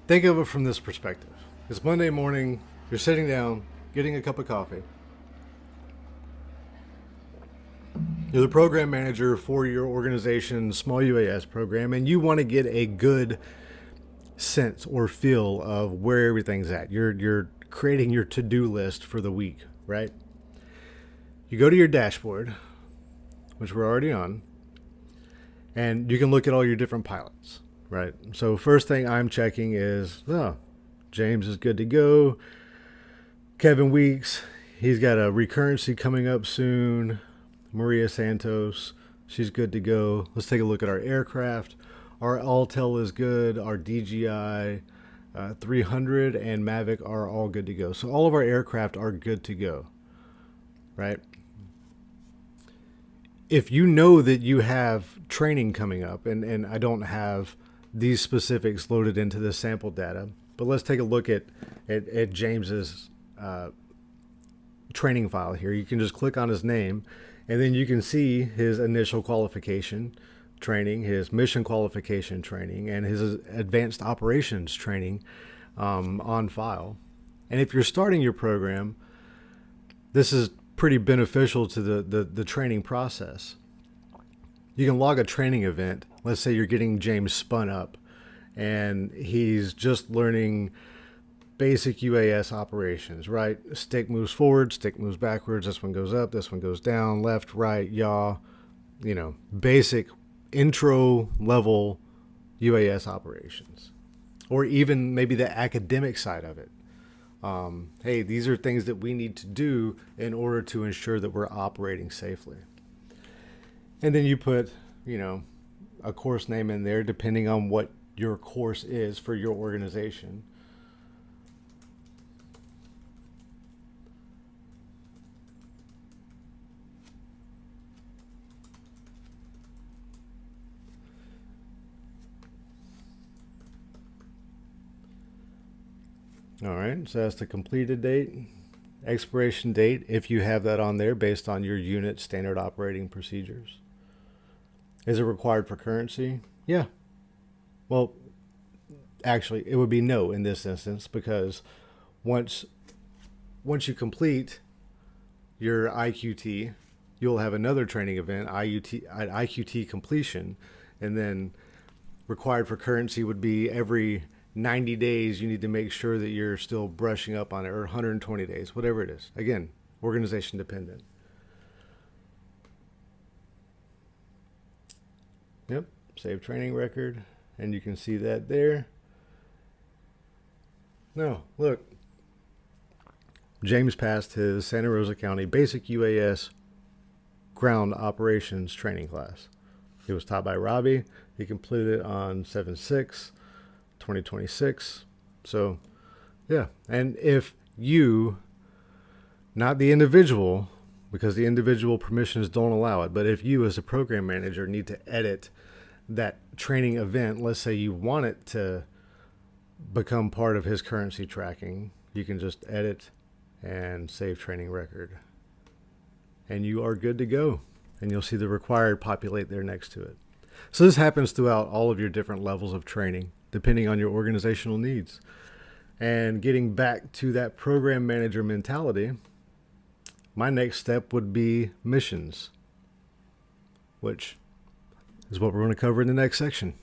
Think of it from this perspective. It's Monday morning, you're sitting down, getting a cup of coffee. You're the program manager for your organization's small UAS program, and you want to get a good sense or feel of where everything's at. You're creating your to-do list for the week, right? You go to your dashboard, which we're already on, and you can look at all your different pilots, right? So first thing I'm checking is, James is good to go. Kevin Weeks, he's got a recurrency coming up soon. Maria Santos, she's good to go. Let's take a look at our aircraft. Our Altel is good. Our DJI 300 and Mavic are all good to go. So all of our aircraft are good to go, right? If you know that you have training coming up, and I don't have these specifics loaded into the sample data, but let's take a look at James's training file here. You can just click on his name, and then you can see his initial qualification training, his mission qualification training, and his advanced operations training on file. And if you're starting your program, this is pretty beneficial to the training process. You can log a training event. Let's say you're getting James spun up and he's just learning basic UAS operations, right? Stick moves forward, stick moves backwards, this one goes up, this one goes down, left, right, yaw, basic intro level UAS operations. Or even maybe the academic side of it. Hey, these are things that we need to do in order to ensure that we're operating safely. And then you put, a course name in there depending on what your course is for your organization. All right, so that's the completed date, expiration date, if you have that on there based on your unit standard operating procedures. Is it required for currency? Yeah. Well, actually, it would be no in this instance because once you complete your IQT, you'll have another training event, IQT completion, and then required for currency would be every 90 days you need to make sure that you're still brushing up on it, or 120 days, whatever it is. Again, organization dependent. Yep, save training record, and you can see that there. No, look, James passed his Santa Rosa County Basic UAS Ground Operations Training class. It was taught by Robbie. He completed it on 7/6. 2026. So, yeah. And if you, not the individual, because the individual permissions don't allow it, but if you as a program manager need to edit that training event, let's say you want it to become part of his currency tracking, you can just edit and save training record. And you are good to go. And you'll see the required populate there next to it. So this happens throughout all of your different levels of training, depending on your organizational needs. And getting back to that program manager mentality, my next step would be missions, which is what we're going to cover in the next section.